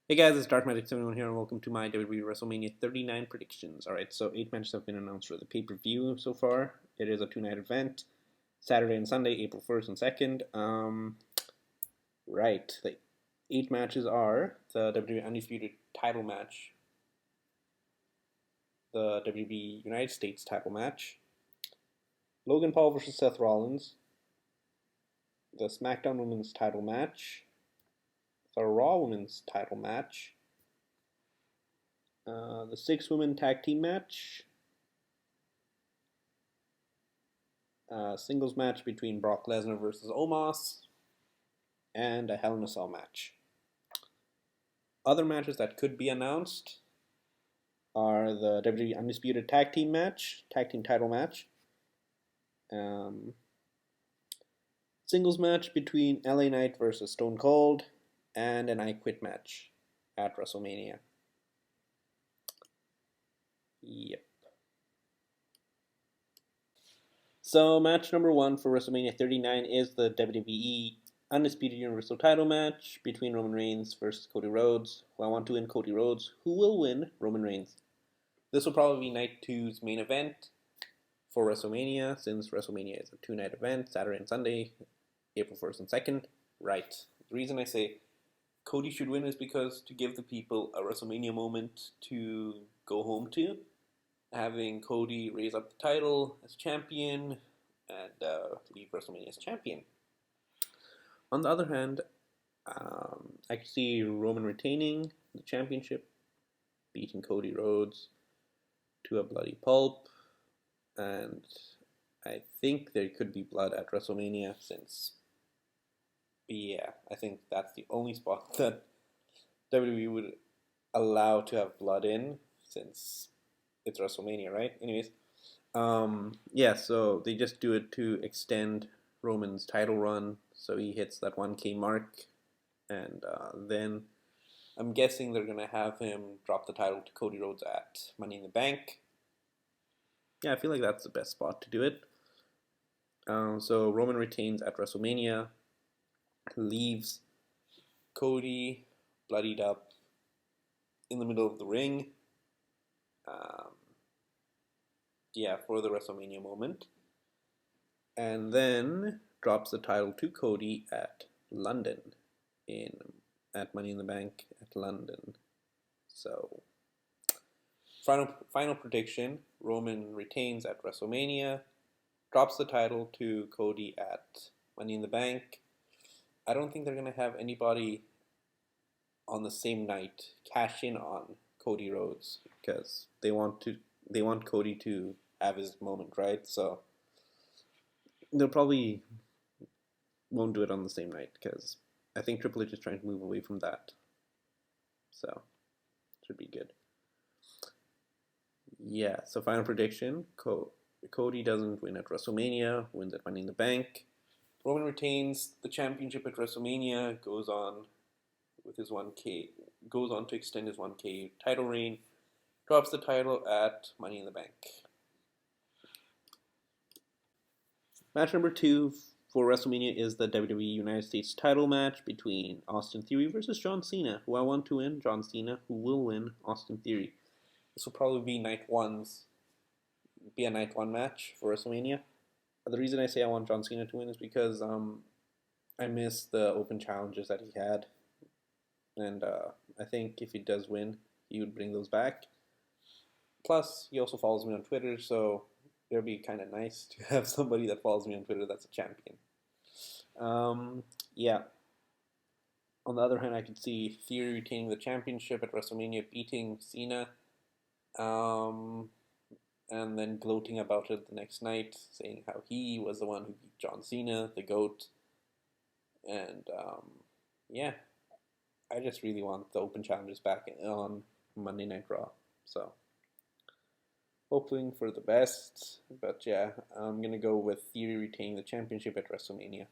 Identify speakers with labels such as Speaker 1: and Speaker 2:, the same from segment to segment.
Speaker 1: Hey guys, it's DarkMagic71 here, and welcome to my WWE WrestleMania 39 predictions. Alright, so 8 matches have been announced for the pay-per-view so far. It is a 2-night event, Saturday and Sunday, April 1st and 2nd. The 8 matches are the WWE Undisputed title match, the WWE United States title match, Logan Paul versus Seth Rollins, the SmackDown Women's title match, the Raw Women's title match, the 6-women tag team match, singles match between Brock Lesnar versus Omas, and a Hell in a Cell match. Other matches that could be announced are the WWE Undisputed tag team title match, singles match between LA Knight versus Stone Cold, and an I Quit match at WrestleMania. Yep. So match number 1 for WrestleMania 39 is the WWE Undisputed Universal title match between Roman Reigns versus Cody Rhodes. Who I want to win Cody Rhodes. Who will win? Roman Reigns. This will probably be night 2's main event for WrestleMania, since WrestleMania is a 2-night event, Saturday and Sunday, April 1st and 2nd. Right. The reason I say Cody should win is because to give the people a WrestleMania moment to go home to, having Cody raise up the title as champion and leave WrestleMania as champion. On the other hand, I could see Roman retaining the championship, beating Cody Rhodes to a bloody pulp, and I think there could be blood at WrestleMania, since, yeah, I think that's the only spot that WWE would allow to have blood in, since it's WrestleMania, right? Anyways, so they just do it to extend Roman's title run, so he hits that 1K mark, and then I'm guessing they're gonna have him drop the title to Cody Rhodes at Money in the Bank. Yeah, I feel like that's the best spot to do it. So Roman retains at WrestleMania, leaves Cody bloodied up in the middle of the ring. For the WrestleMania moment, and then drops the title to Cody at London, at Money in the Bank at London. So, final prediction: Roman retains at WrestleMania, drops the title to Cody at Money in the Bank. I don't think they're gonna have anybody on the same night cash in on Cody Rhodes, because they want Cody to have his moment, right? So they'll probably won't do it on the same night, because I think Triple H is trying to move away from that. So should be good. Yeah, so final prediction: Cody doesn't win at WrestleMania, wins at Money in the Bank. Roman retains the championship at WrestleMania, goes on to extend his 1K title reign, drops the title at Money in the Bank. Match number 2 for WrestleMania is the WWE United States title match between Austin Theory versus John Cena. Who I want to win? John Cena. Who will win? Austin Theory. This will probably be a night 1 match for WrestleMania. The reason I say I want John Cena to win is because I miss the open challenges that he had, and I think if he does win, he would bring those back. Plus, he also follows me on Twitter, so it would be kind of nice to have somebody that follows me on Twitter that's a champion. On the other hand, I could see Theory retaining the championship at WrestleMania, beating Cena, and then gloating about it the next night, saying how he was the one who beat John Cena, the GOAT. And I just really want the open challenges back on Monday Night Raw. So, hoping for the best, but yeah, I'm going to go with Theory retaining the championship at WrestleMania.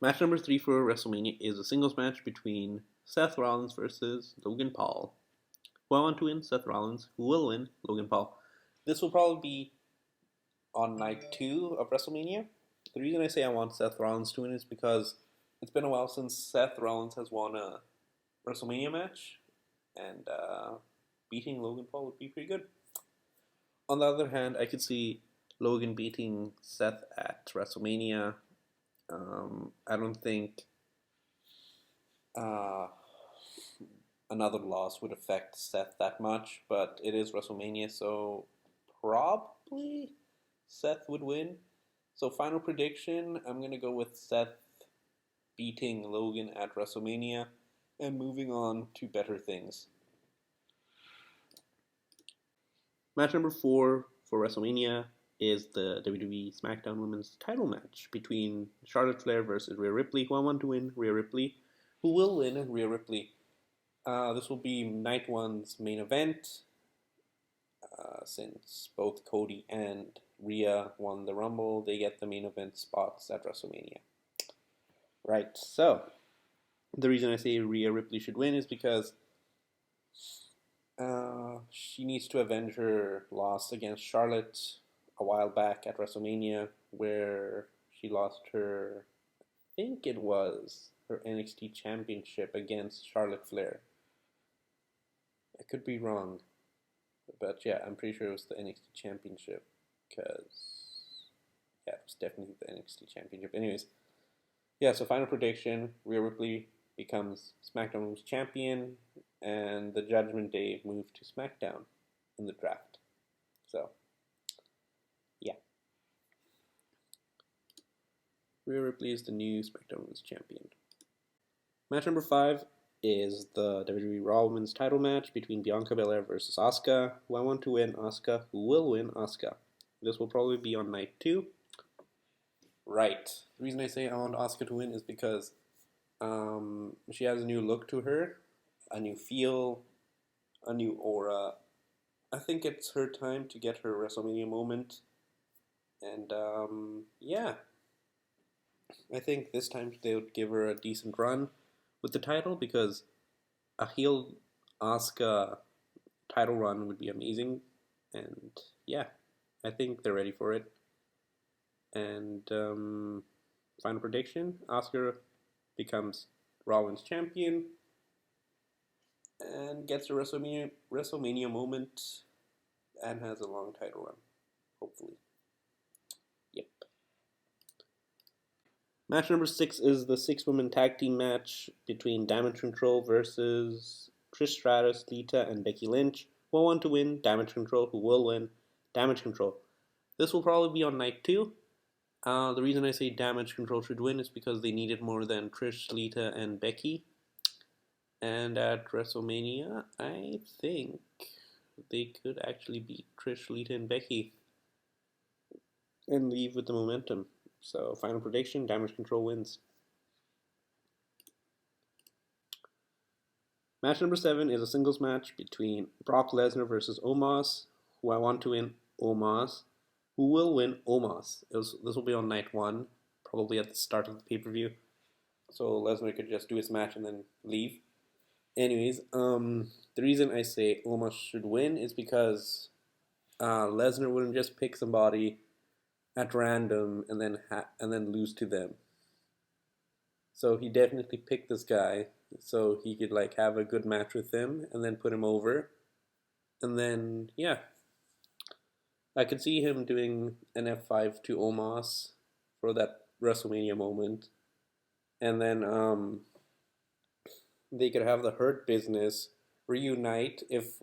Speaker 1: Match number 3 for WrestleMania is a singles match between Seth Rollins versus Logan Paul. Who I want to win? Seth Rollins. Who will win? Logan Paul. This will probably be on night 2 of WrestleMania. The reason I say I want Seth Rollins to win is because It's been a while since Seth Rollins has won a WrestleMania match, and beating Logan Paul would be pretty good. On the other hand, I could see Logan beating Seth at WrestleMania. I don't think uh, another loss would affect Seth that much, but it is WrestleMania, so probably Seth would win. So, final prediction, I'm going to go with Seth beating Logan at WrestleMania and moving on to better things. Match number 4 for WrestleMania is the WWE SmackDown Women's title match between Charlotte Flair versus Rhea Ripley, who I want to win Rhea Ripley, who will win Rhea Ripley. This will be night one's main event, since both Cody and Rhea won the Rumble. They get the main event spots at WrestleMania. Right, so the reason I say Rhea Ripley should win is because she needs to avenge her loss against Charlotte a while back at WrestleMania, where she lost her, I think it was her NXT Championship against Charlotte Flair. I could be wrong, but yeah, I'm pretty sure it was the NXT Championship, because yeah, it was definitely the NXT Championship. Anyways, yeah, so final prediction, Rhea Ripley becomes SmackDown Women's Champion, and the Judgment Day moved to SmackDown in the draft. So, yeah. Rhea Ripley is the new SmackDown Women's Champion. Match number 5 is the WWE Raw Women's title match between Bianca Belair versus Asuka, who I want to win Asuka, who will win Asuka. This will probably be on night 2. Right. The reason I say I want Asuka to win is because she has a new look to her, a new feel, a new aura. I think it's her time to get her WrestleMania moment. And yeah, I think this time they would give her a decent run with the title, because a heel Asuka title run would be amazing. And yeah, I think they're ready for it. And final prediction, Asuka becomes Rollins champion and gets a WrestleMania moment and has a long title run, hopefully. Yep. Match number 6 is the 6-woman tag team match between Damage Control versus Trish Stratus, Lita, and Becky Lynch. Who want to win? Damage Control. Who will win? Damage Control. This will probably be on night 2. The reason I say Damage Control should win is because they needed more than Trish, Lita, and Becky. And at WrestleMania, I think they could actually beat Trish, Lita, and Becky and leave with the momentum. So, final prediction, Damage Control wins. Match number 7 is a singles match between Brock Lesnar versus Omas, who I want to win Omas, who will win Omas. This will be on night 1, probably at the start of the pay-per-view. So Lesnar could just do his match and then leave. Anyways, the reason I say Omas should win is because Lesnar wouldn't just pick somebody at random and then lose to them. So he definitely picked this guy so he could like have a good match with him and then put him over. And then yeah, I could see him doing an F5 to Omas for that WrestleMania moment. And then they could have the Hurt Business reunite if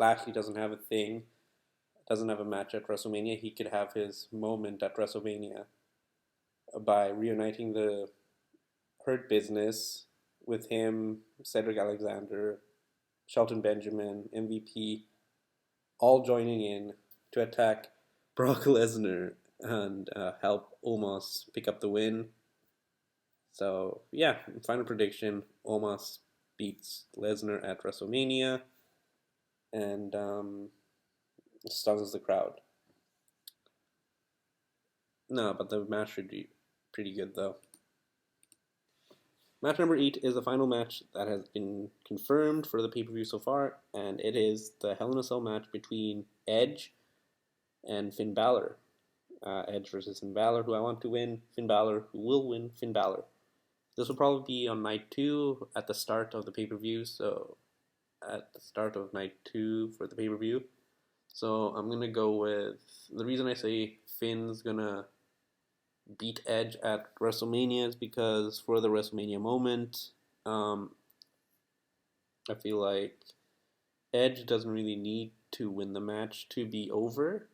Speaker 1: Lashley doesn't have a match at WrestleMania. He could have his moment at WrestleMania by reuniting the Hurt Business with him, Cedric Alexander, Shelton Benjamin, MVP, all joining in to attack Brock Lesnar and help Omos pick up the win. So yeah, final prediction, Omos beats Lesnar at WrestleMania and stuns the crowd. No, but the match should be pretty good though. Match number 8 is the final match that has been confirmed for the pay-per-view so far, and it is the Hell in a Cell match between Edge and Finn Balor. Edge versus Finn Balor, who I want to win. Finn Balor, who will win. Finn Balor. This will probably be on night 2 at the start of the pay-per-view, so at the start of night 2 for the pay-per-view. So I'm going to go with, the reason I say Finn's going to beat Edge at WrestleMania is because for the WrestleMania moment, I feel like Edge doesn't really need to win the match to be over,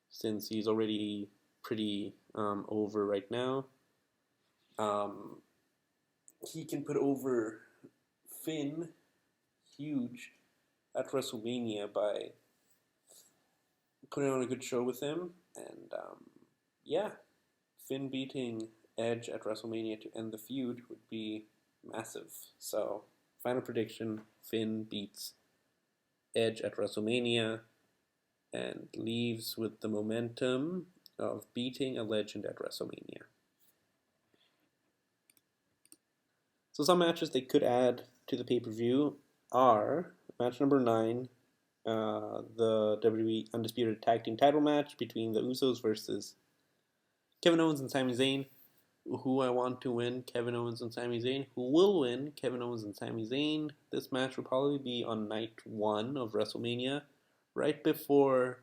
Speaker 1: since he's already pretty over right now. He can put over Finn huge at WrestleMania by putting on a good show with him, and yeah, Finn beating Edge at WrestleMania to end the feud would be massive. So, final prediction, Finn beats Edge at WrestleMania and leaves with the momentum of beating a legend at WrestleMania. So some matches they could add to the pay-per-view are match number 9, the WWE Undisputed Tag Team title match between the Usos versus Kevin Owens and Sami Zayn. Who I want to win, Kevin Owens and Sami Zayn. Who will win, Kevin Owens and Sami Zayn. This match will probably be on night 1 of WrestleMania, right before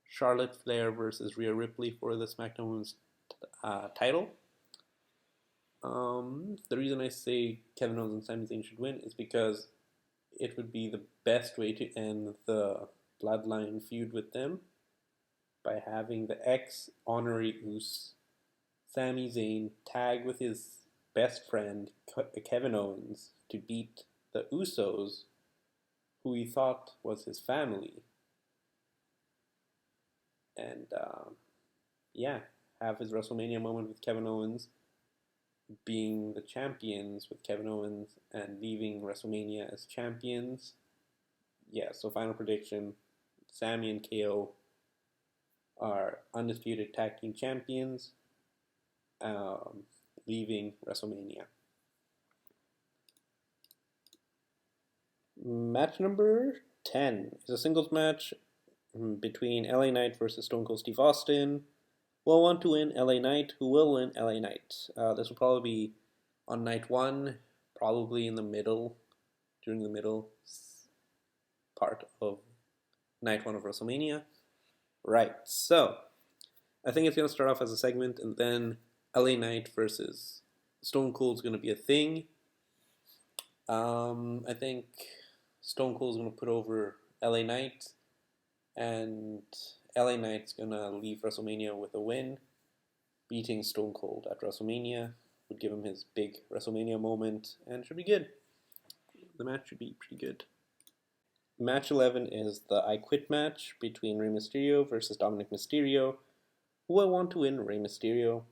Speaker 1: Charlotte Flair versus Rhea Ripley for the SmackDown Women's title. The reason I say Kevin Owens and Sami Zayn should win is because it would be the best way to end the Bloodline feud with them by having the ex-honorary Usos, Sami Zayn, tag with his best friend Kevin Owens to beat the Usos, who he thought was his family, and yeah, have his WrestleMania moment with Kevin Owens, being the champions with Kevin Owens and leaving WrestleMania as champions. Yeah, so final prediction, Sami and KO are undisputed tag team champions, leaving WrestleMania. Match number 10 is a singles match between LA Knight versus Stone Cold Steve Austin. Will want to win, LA Knight. Who will win, LA Knight. This will probably be on night 1, probably in the middle, during the middle part of night 1 of WrestleMania. Right, so I think it's going to start off as a segment, and then LA Knight versus Stone Cold is going to be a thing. I think Stone Cold is going to put over LA Knight, and LA Knight's going to leave WrestleMania with a win, beating Stone Cold at WrestleMania. Would give him his big WrestleMania moment, and should be good. The match should be pretty good. Match 11 is the I Quit match between Rey Mysterio versus Dominic Mysterio. Who I want to win, Rey Mysterio.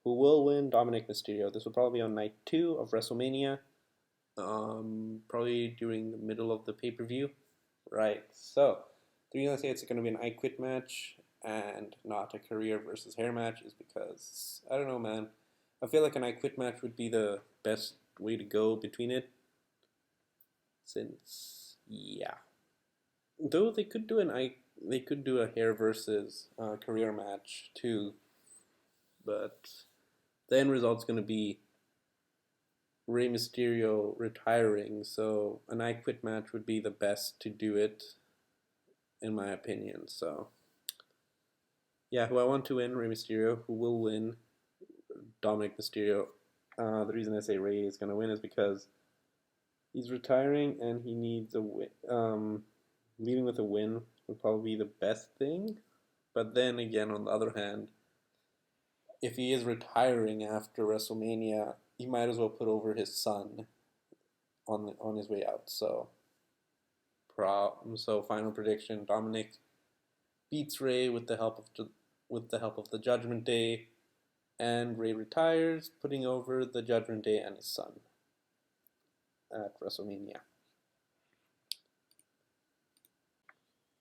Speaker 1: Who will win, Dominic Mysterio. This will probably be on night 2 of WrestleMania. Probably during the middle of the pay-per-view. Right, so the reason I say it's going to be an I Quit match and not a career versus hair match is because, I don't know, man. I feel like an I Quit match would be the best way to go between it. Since, yeah. Though they could do a hair versus career match too. But the end result's going to be Rey Mysterio retiring, so an I Quit match would be the best to do it, in my opinion. So, yeah, who I want to win, Rey Mysterio. Who will win, Dominic Mysterio. The reason I say Rey is going to win is because he's retiring and he needs a win. Leaving with a win would probably be the best thing. But then again, on the other hand, if he is retiring after WrestleMania, he might as well put over his son on his way out. So final prediction: Dominic beats Rey with the help of the Judgment Day, and Rey retires, putting over the Judgment Day and his son at WrestleMania.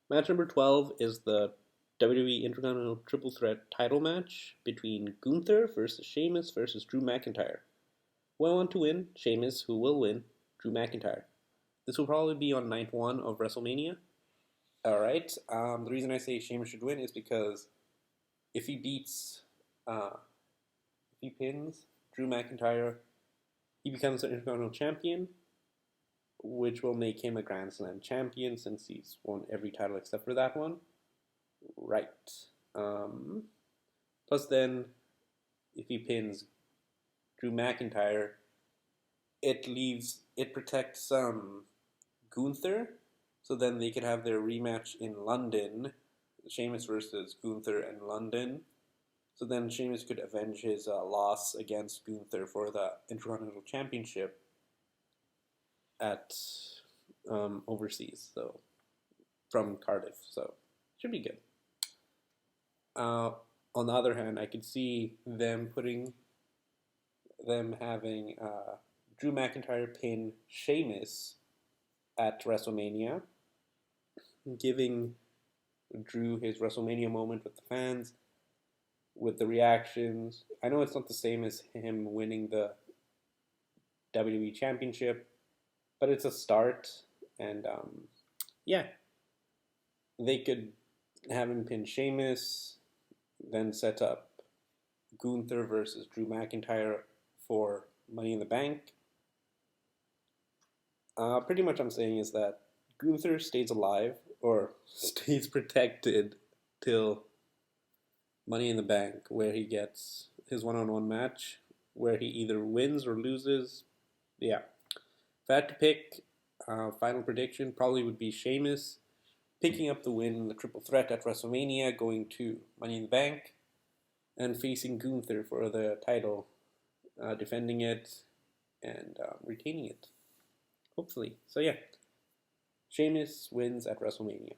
Speaker 1: Match number 12 is the WWE Intercontinental Triple Threat title match between Gunther versus Sheamus versus Drew McIntyre. Who I want to win, Sheamus. Who will win, Drew McIntyre. This will probably be on night 1 of WrestleMania. Alright, the reason I say Sheamus should win is because if he pins Drew McIntyre, he becomes the Intercontinental Champion, which will make him a Grand Slam champion since he's won every title except for that one. Right. Plus then, if he pins Drew McIntyre, it protects Gunther, so then they could have their rematch in London, Sheamus versus Gunther in London. So then Sheamus could avenge his loss against Gunther for the Intercontinental Championship at overseas, so from Cardiff. So should be good. On the other hand, I could see them having Drew McIntyre pin Sheamus at WrestleMania, giving Drew his WrestleMania moment with the fans, with the reactions. I know it's not the same as him winning the WWE Championship, but it's a start, and yeah, they could have him pin Sheamus, then set up Gunther versus Drew McIntyre for Money in the Bank. Pretty much I'm saying is that Gunther stays alive, or stays protected till Money in the Bank, where he gets his one-on-one match, where he either wins or loses. Yeah. If I had to pick, final prediction probably would be Sheamus picking up the win in the triple threat at WrestleMania, going to Money in the Bank, and facing Gunther for the title, defending it, and retaining it. Hopefully. So yeah, Sheamus wins at WrestleMania.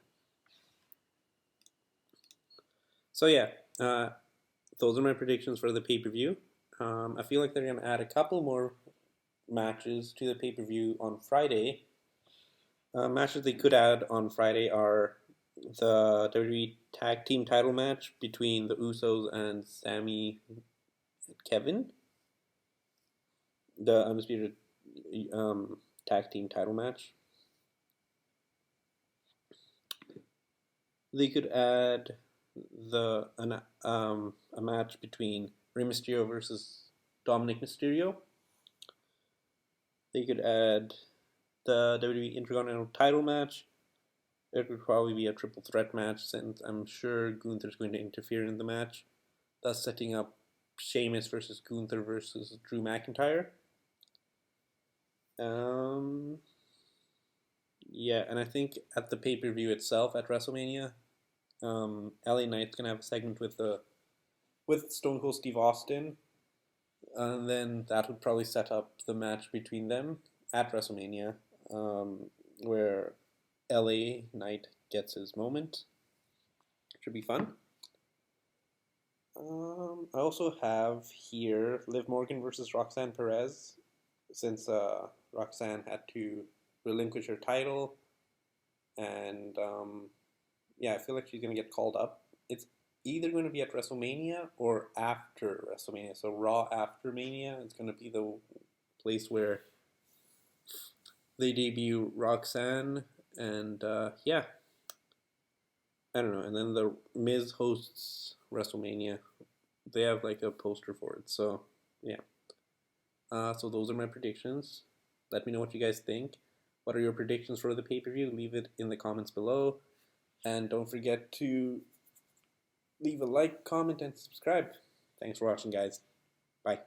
Speaker 1: So yeah, those are my predictions for the pay-per-view. I feel like they're going to add a couple more matches to the pay-per-view on Friday. Matches they could add on Friday are the WWE Tag Team title match between the Usos and Sami and Kevin. The Undisputed Tag Team title match. They could add a match between Rey Mysterio versus Dominic Mysterio. They could add the WWE Intercontinental title match. It would probably be a triple threat match, since I'm sure Gunther's going to interfere in the match, thus setting up Sheamus versus Gunther versus Drew McIntyre. Yeah, and I think at the pay-per-view itself at WrestleMania, LA Knight's gonna have a segment with Stone Cold Steve Austin, and then that would probably set up the match between them at WrestleMania, where LA Knight gets his moment. Should be fun. I also have here Liv Morgan versus Roxanne Perez, since Roxanne had to relinquish her title, and yeah, I feel like she's going to get called up. It's either going to be at WrestleMania or after WrestleMania. So Raw after Mania is going to be the place where they debut Roxanne, and yeah, I don't know. And then the Miz hosts WrestleMania. They have like a poster for it. So yeah. So those are my predictions. Let me know what you guys think. What are your predictions for the pay-per-view? Leave it in the comments below. And don't forget to leave a like, comment, and subscribe. Thanks for watching, guys. Bye.